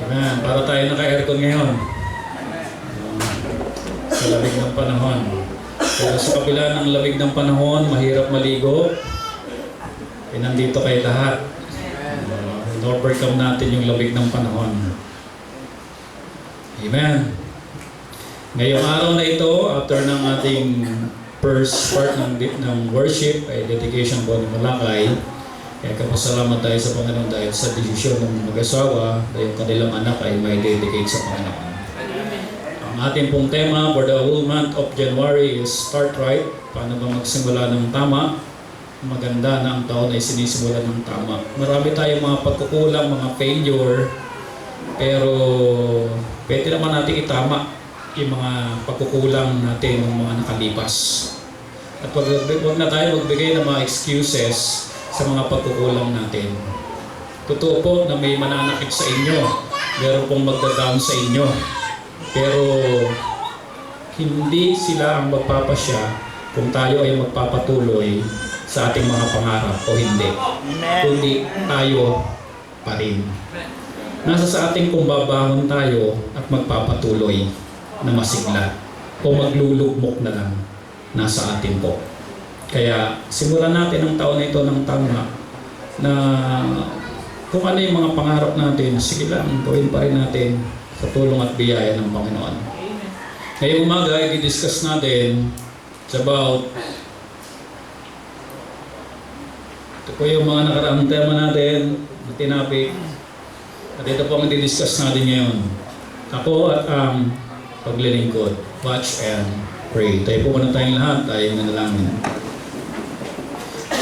Amen. Para tayo naka-aircon ngayon. Sa lamig ng panahon. Pero sa kabila ng lamig ng panahon, mahirap maligo. Nandito kayo lahat. In-overcome natin yung lamig ng panahon. Amen. Ngayong araw na ito, after ng ating first part ng worship, ay dedication po ni Malakay. Kaya kapasalamat tayo sa Panginoon dahil sa desisyon ng mag-asawa na yung kanilang anak ay may dedicate sa Panginoon. Ang ating pong tema for the whole month of January is Start Right. Paano ba magsimula ng tama? Maganda na ang taon ay sinisimula ng tama. Marami tayong mga pagkukulang, mga failure, pero pwede naman natin itama yung mga pagkukulang natin ng mga nakalipas. At huwag na tayo magbigay ng mga excuses sa mga pagkukulang natin. Totoo po na may mananakit sa inyo, meron pong magda-down sa inyo, pero hindi sila ang magpapasya kung tayo ay magpapatuloy sa ating mga pangarap o hindi. Kundi tayo pa rin. Nasa sa ating kung babangon tayo at magpapatuloy na masigla o maglulugmok na lang, nasa atin po. Kaya simulan natin ang taon na ito ng tama na kung ano yung mga pangarap natin, sige lang, gawin pa rin natin sa tulong at biyaya ng Panginoon. Ngayong umaga, i-discuss natin about ito po yung mga nakaraang tema natin na tinapik. At ito po ang i-discuss natin ngayon. Ako at ang paglilingkod. Watch and pray. Tayo po muna tayong lahat. Tayo manalangin.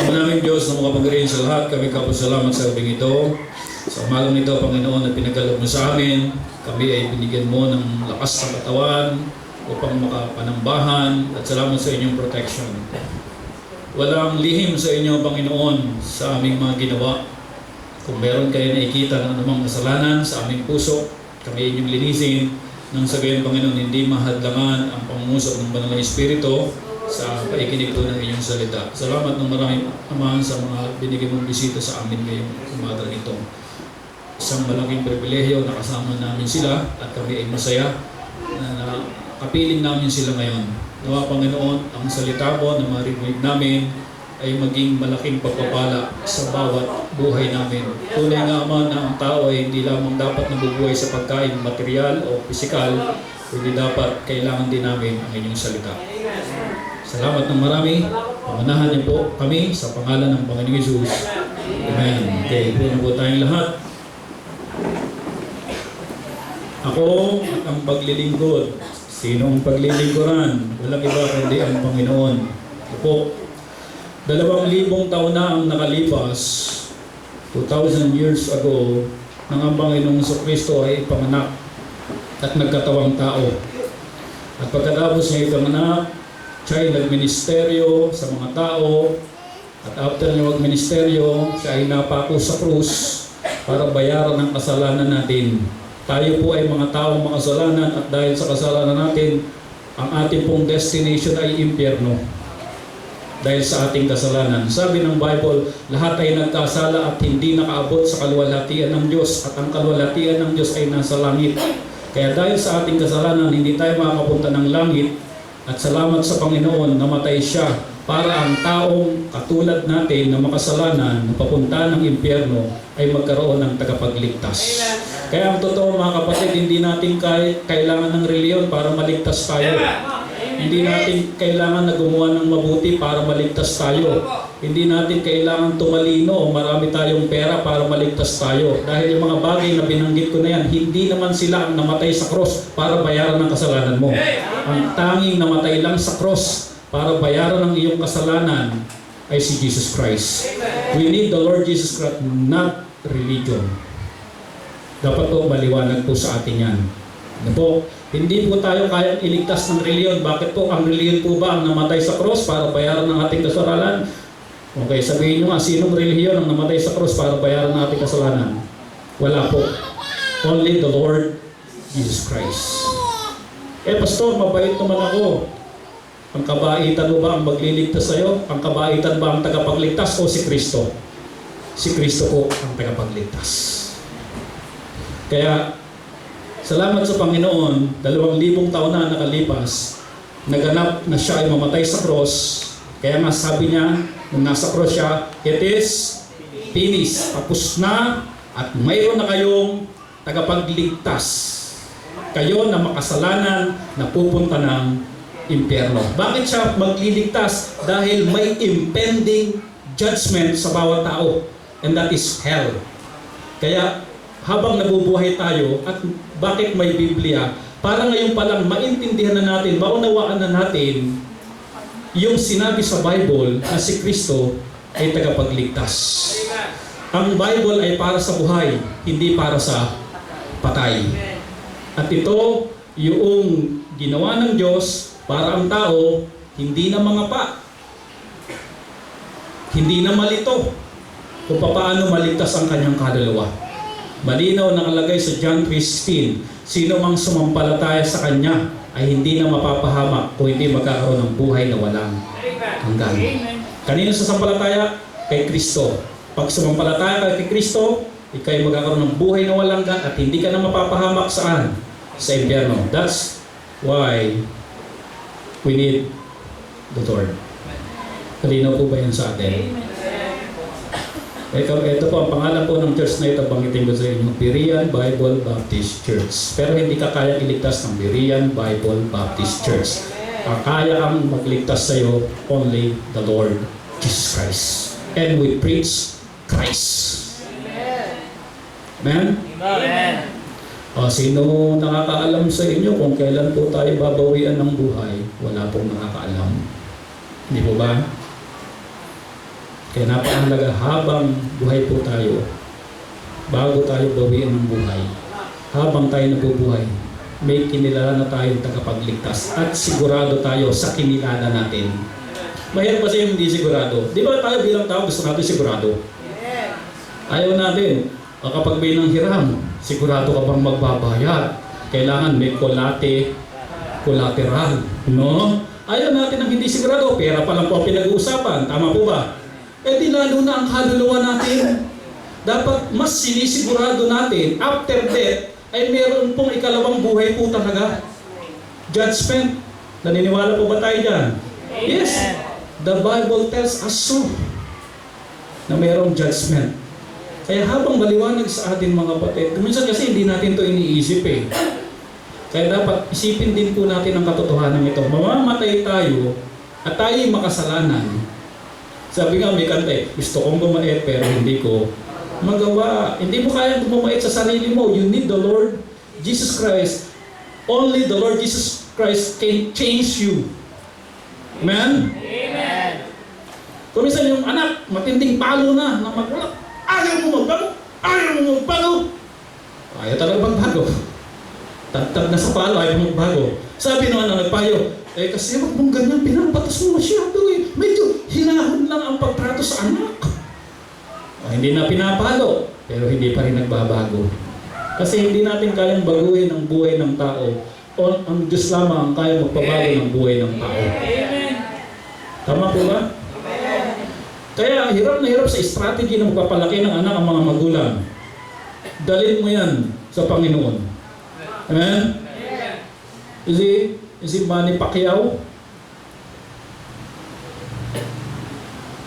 Ama namin Diyos na makapangyarihan sa lahat, kami kapasalamat sa gabing ito. Sa umagang ito, Panginoon, na pinagkaloob mo sa amin, kami ay binigyan mo ng lakas ng katawan upang makapanambahan at salamat sa inyong protection. Walang lihim sa inyo, Panginoon, sa aming mga ginawa. Kung meron kayo nakikita ng anumang kasalanan sa aming puso, kami inyong linisin nang sa gayon, Panginoon, hindi mahadlangan ang pangungusap ng Banal na Espiritu sa paikinig po ng inyong salita. Salamat ng maraming Ama sa mga binigay mong bisita sa amin ngayong umaga nito. Isang malaking pribilehyo na kasama namin sila at kami ay masaya na kapiling namin sila ngayon. Nawa Panginoon, ang salita mo na marinig namin ay maging malaking pagpapala sa bawat buhay namin. Tunay nga Ama na ang tao ay hindi lamang dapat nabubuhay sa pagkain material o pisikal, kundi dapat kailangan din namin ang inyong salita. Salamat ng marami. Pamanahan niyo po kami sa pangalan ng Panginoong Hesus. Amen. Okay, puno po tayong lahat. Ako at ang paglilingkod. Sino ang paglilingkuran? Walang iba kundi ang Panginoon. Ito po, 2,000 taon na ang nakalipas, 2,000 years ago, nang ang Panginoong Kristo ay ipanganak at nagkatawang tao. At pagkatapos niya ipanganak, siya ay nagministeryo sa mga tao, at after niya magministeryo, siya ay napako sa krus para bayaran ang kasalanan natin. Tayo po ay mga taong makasalanan at dahil sa kasalanan natin, ang ating pong destination ay impyerno. Dahil sa ating kasalanan. Sabi ng Bible, lahat ay nagkasala at hindi nakaabot sa kaluwalhatian ng Diyos at ang kaluwalhatian ng Diyos ay nasa langit. Kaya dahil sa ating kasalanan, hindi tayo makakapunta ng langit at salamat sa Panginoon, namatay siya para ang taong katulad natin na makasalanan na papunta ng impyerno ay magkaroon ng tagapagligtas. Kaya ang totoo mga kapatid, hindi natin kailangan ng reliyon para maligtas tayo. Hindi natin kailangan na gumawa ng mabuti para maligtas tayo. Hindi natin kailangan tumalino o marami tayong pera para maligtas tayo. Dahil yung mga bagay na binanggit ko na yan, hindi naman sila ang namatay sa cross para bayaran ng kasalanan mo. Ang tanging namatay lang sa cross para bayaran ng iyong kasalanan ay si Jesus Christ. We need the Lord Jesus Christ, not religion. Dapat po maliwanag po sa atin yan. Ano po? Hindi po tayo kayang iligtas ng reliyon. Bakit po? Ang reliyon po ba ang namatay sa cross para bayaran ng ating kasalanan? Okay, sabihin nyo nga, sinong reliyon ang namatay sa cross para bayaran ng ating kasalanan? Wala po. Only the Lord Jesus Christ. Pastor, mabait naman ako. Ang kabaitan mo ba ang magliligtas sa'yo? Ang kabaitan ba ang tagapagligtas o si Kristo? Si Kristo po ang tagapagligtas. Kaya Salamat sa Panginoon, 2,000 taon na nakalipas, naganap na siya ay mamatay sa cross. Kaya nga sabi niya, nung nasa cross siya, it is finished. Tapos na, at mayroon na kayong tagapagligtas. Kayo na makasalanan na pupunta ng impyerno. Bakit siya magliligtas? Dahil may impending judgment sa bawat tao. And that is hell. Kaya habang nabubuhay tayo, at bakit may Biblia, para ngayon pa lang maintindihan na natin, maunawaan na natin yung sinabi sa Bible na si Kristo ay tagapagligtas. Ang Bible ay para sa buhay, hindi para sa patay. At ito, yung ginawa ng Diyos para ang tao, hindi na mangapa, hindi na malito, kung paano maligtas ang kanyang kaluluwa. Malinaw nakalagay sa John 3:16, sino mang sumampalataya sa Kanya ay hindi na mapapahamak o hindi magkakaroon ng buhay na walang hanggan. Kanino sasampalataya? Kay Kristo. Pag sumampalataya ka kay Kristo, ikay magkakaroon ng buhay na walang hanggan at hindi ka na mapapahamak saan? Sa impyerno. That's why we need the Lord. Kalinaw po ba yan sa atin? Ito po, ang pangalan po ng church na ito, banggitin ko sa inyo, Berean Bible Baptist Church. Pero hindi ka kaya iligtas ng Berean Bible Baptist Church. Ang kaya kang magligtas sa iyo, only the Lord Jesus Christ. And we preach Christ. Amen? Amen. Sino nakakaalam sa inyo kung kailan po tayo babawian ng buhay? Wala pong nakakaalam. Hindi po ba? Kaya napakahalaga habang buhay po tayo, bago tayo bawian ng buhay, habang tayo nabubuhay, may kinilala na tayong tagapagligtas at sigurado tayo sa kinilala natin. Mahirap kasi yung hindi sigurado. Di ba tayo bilang tao gusto natin sigurado? Ayaw natin. Kapag may nang hiram, sigurado ka bang magbabayad? Kailangan may collateral. No? Ayaw natin ang hindi sigurado. Pera pa lang po ang pinag-uusapan. Tama po ba? Di lalo na ang kaluluwa natin. Dapat mas sinisigurado natin, after death, ay meron pong ikalawang buhay po talaga. Judgment. Naniniwala po ba tayo dyan? Yes. The Bible tells us so. Na mayroong judgment. Kaya habang maliwanag sa atin mga kapatid, minsan kasi hindi natin to iniisip eh. Kaya dapat isipin din po natin ang katotohanan ito. Mamamatay tayo at tayo'y makasalanan. Sabi nga may kanta eh, gusto kong bumait pero hindi ko magawa. Hindi mo kayang bumait sa sarili mo. You need the Lord Jesus Christ. Only the Lord Jesus Christ can change you. Amen? Amen. Kung minsan yung anak, matinding palo na magulang, ayaw mo magbago! Ayaw mo magbago! Ayaw talaga magbago. Tagtag na sa palo, ayaw mo magbago. Sabi naman na nagpayo, kasi wag mong ganyan, pinapatas mo masyado eh. Medyo hinahon lang ang pagtrato sa anak. Hindi na pinapalo, pero hindi pa rin nagbabago. Kasi hindi natin kayang baguhin ang buhay ng tao. Ang Diyos lamang ang kaya magpabago ng buhay ng tao. Amen. Tama po ba? Kaya hirap na hirap sa strategy na magpapalaki ng anak ang mga magulang. Dalhin mo yan sa Panginoon. Amen? Is it Manny Pacquiao?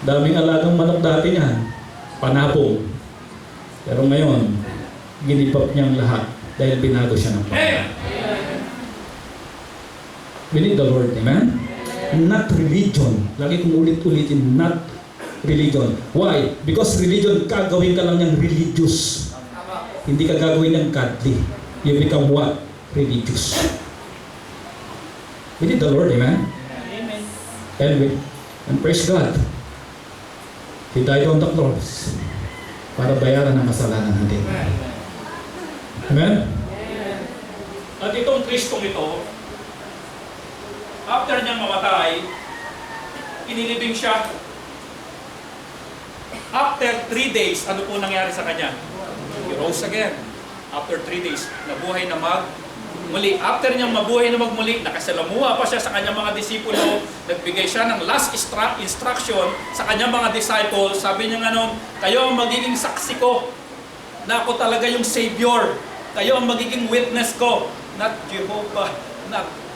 Daming alagang manok dati niyan. Panapong. Pero ngayon, ginipap niyang lahat dahil binago siya ng Panginoon. We need the Lord. Amen? Not religion. Lagi kong ulit-ulitin, not religion. Why? Because religion, gagawin ka lang niyang religious. Hindi ka gagawin niyang godly. You become what? Religious. We need the Lord, amen? Amen. And praise God. He died on the cross para bayaran ang kasalanan natin. Amen? At itong Kristong ito, after niyang mamatay, inilibing siya. After 3 days, ano po nangyari sa kanya? He rose again. After 3 days, nabuhay na muli. After niyang mabuhay na magmuli, nakasalamuha pa siya sa kanyang mga disipulo, nagbigay siya ng last instruction sa kanyang mga disciples. Sabi niya kayo ang magiging saksi ko na ako talaga yung Savior. Kayo ang magiging witness ko, not Jehovah,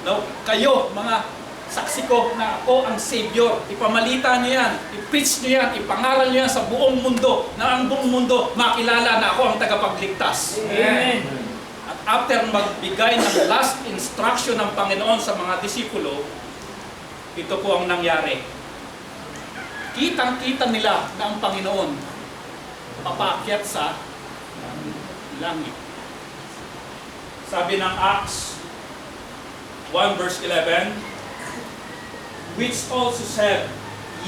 no, kayo, mga saksi ko na ako ang Savior. Ipamalita niyo yan, i-preach niyo yan, ipangaral niyo yan sa buong mundo, na ang buong mundo makilala na ako ang tagapagligtas. Amen. At after magbigay ng last instruction ng Panginoon sa mga disipulo, ito po ang nangyari. Kitang-kita nila na ang Panginoon papaakyat sa langit. Sabi ng Acts 1 verse 11, which also said,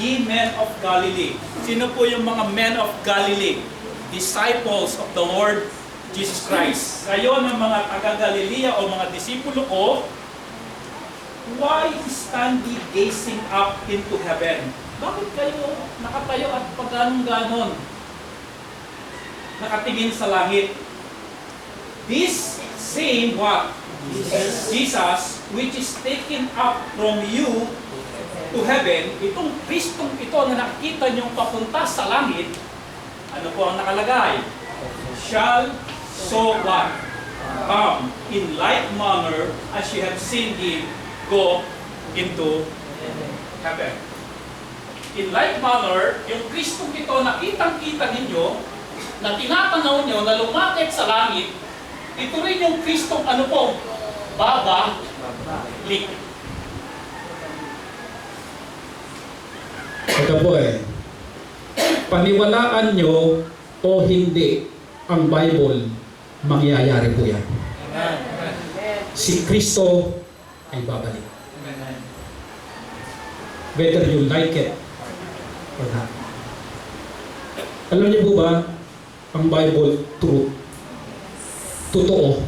ye men of Galilee. Sino po yung mga men of Galilee? Disciples of the Lord Jesus Christ. Kayo ng mga taga-Galilea o mga disipulo ko, why stand ye gazing up into heaven? Bakit kayo nakatayo at pagganon-ganon? Nakatingin sa langit. This same what? Jesus, which is taken up from you to heaven, itong Kristong ito na nakita niyong papunta sa langit, ano po ang nakalagay? Shall so what? Come in like manner as you have seen him go into heaven. In like manner, yung Kristong ito nakitang-kita ninyo, na tinatanaw nyo, na lumakit sa langit, ito rin yung Kristong ano po? Babalik. Ito po paniwalaan nyo o hindi ang Bible, mangyayari po yan. Si Kristo ay babalik. Whether you like it or not. Alam niyo po ba, ang Bible truth, totoo.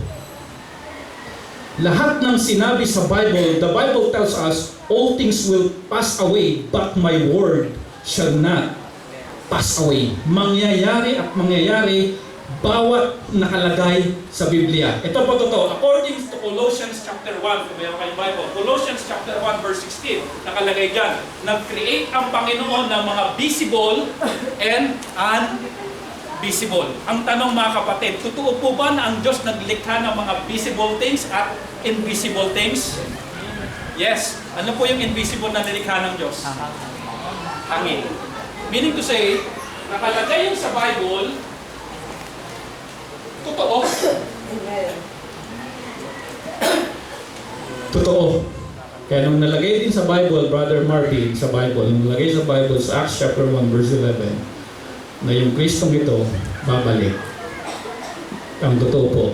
Lahat ng sinabi sa Bible, the Bible tells us, all things will pass away, but my word shall not pass away. Mangyayari at mangyayari bawat nakalagay sa Biblia. Ito po totoo. According to Colossians chapter 1, kung mayroon kayong Bible, Colossians chapter 1 verse 16, nakalagay dyan, nag-create ang Panginoon ng mga visible and unvisible. Ang tanong mga kapatid, totoo po ba na ang Diyos naglikha ng mga visible things at invisible things? Yes. Ano po yung invisible na nilikha ng Diyos? Hangin. Meaning to say, nakalagay yun sa Bible, totoo. Totoo. Kaya nung nalagay din sa Bible, Brother Martin, sa Bible, nung nalagay sa Bible sa Acts chapter 1 verse 11, na yung Kristong ito, babalik. Ang totoo po,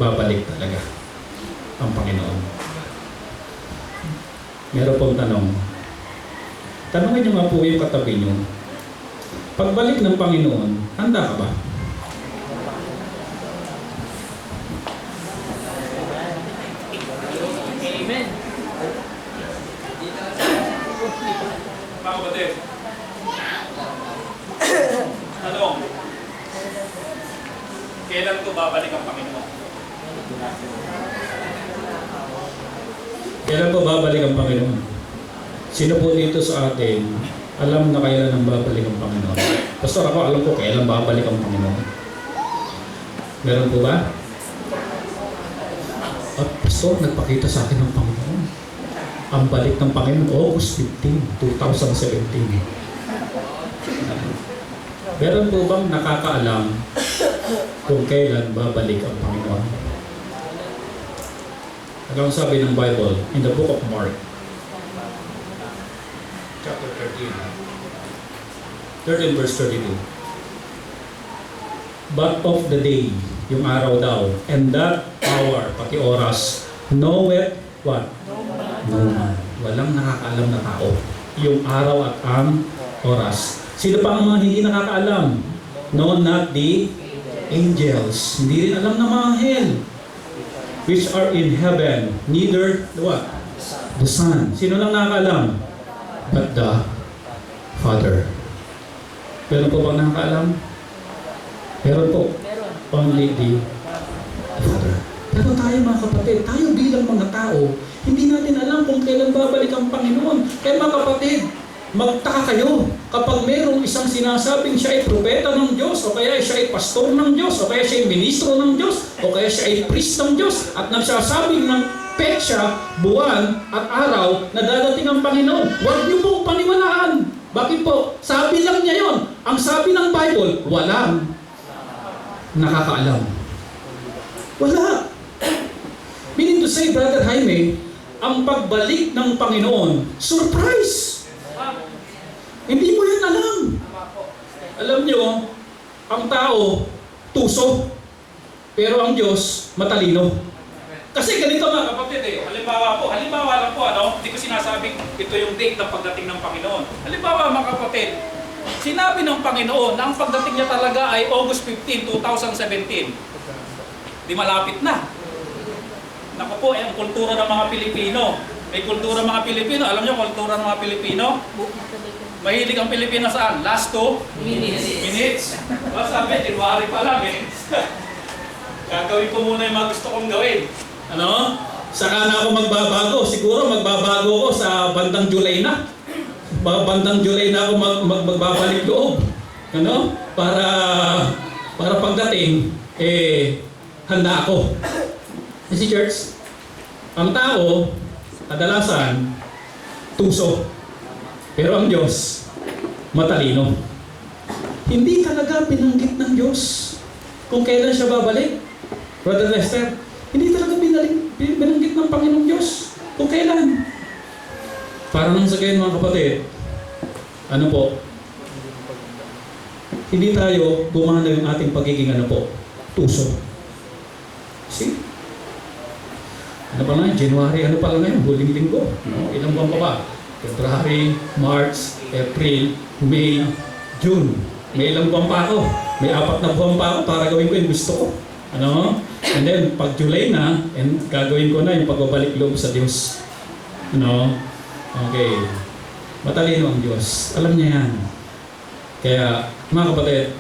babalik talaga ang Panginoon. Meron pong tanong. Tanungin nyo nga po yung katabi nyo. Pagbalik ng Panginoon, handa ka ba? Amen. Mga kapatid, tanong, kailan ko babalik ang Panginoon? Kailan po babalik ang Panginoon? Sino po dito sa atin alam na kailan ang babalik ang Panginoon? Pastor, ako alam ko kailan babalik ang Panginoon. Meron po ba? At Pastor, nagpakita sa akin ng Panginoon. Ang balik ng Panginoon, August 15, 2017. Meron po bang nakakaalam kung kailan babalik ang Panginoon? Ano ang sabi ng Bible in the book of Mark, chapter 13 verse 32. But of the day, yung araw daw, and that hour, pati oras, knoweth what? No man. Walang nakakaalam na tao. Yung araw at ang oras. Sino pa ang mga hindi nakakaalam? No, not the angels. Hindi rin alam ng mga anghel. Which are in heaven, neither what? The Son. Sino lang nakakaalam? But the Father. Meron po bang nakakaalam? Meron po. Only the Father. Pero tayo mga kapatid, tayo bilang mga tao, hindi natin alam kung kailan babalik ang Panginoon. Kaya mga kapatid, magtaka kayo kapag mayroong isang sinasabing siya ay propeta ng Diyos, o kaya siya ay pastor ng Diyos, o kaya siya ay ministro ng Diyos, o kaya siya ay priest ng Diyos, at nagsasabing ng petsa, buwan, at araw na dadating ang Panginoon. Huwag niyo pong paniwalaan. Bakit po? Sabi lang niya yon. Ang sabi ng Bible, walang nakakaalam. Wala. Meaning to say, Brother Jaime, ang pagbalik ng Panginoon, surprise! Hindi mo yan alam. Alam nyo, ang tao, tuso. Pero ang Diyos, matalino. Kasi ganito mga kapatid halimbawa lang po, hindi ko sinasabing ito yung date ng pagdating ng Panginoon. Halimbawa mga kapatid, sinabi ng Panginoon na ang pagdating niya talaga ay August 15, 2017. Di malapit na. Naku po, ang kultura ng mga Pilipino. May kultura ng mga Pilipino. Alam niyo kultura ng mga Pilipino? Mahilig ang Pilipino saan? Last 2 minutes. Sabi, January pa lang eh. Gagawin ko muna yung mga gusto kong gawin. Saka na ako magbabago. Siguro magbabago ako sa bandang July na. Bandang July na ako magbabalik loob. Para pagdating, handa ako. Kasi church, ang tao, kadalasan, tuso. Pero ang Diyos, matalino. Hindi talaga binanggit ng Diyos kung kailan siya babalik. Brother Lester, hindi talaga binanggit ng Panginoong Diyos kung kailan. Para nang sa gayon mga kapatid, hindi tayo gumana yung ating pagiging tuso. See? January, pa lang ngayon? Huling linggo. Ilang buwan pa ba? February, March, April, May, June. May ilang buwan pa ako. May 4 na buwan pa ako para gawin ko yung gusto ko. And then, pag July na, gagawin ko na yung pagbabalik loob sa Diyos. Okay. Matalino ang Diyos. Alam niya yan. Kaya, mga kapatid,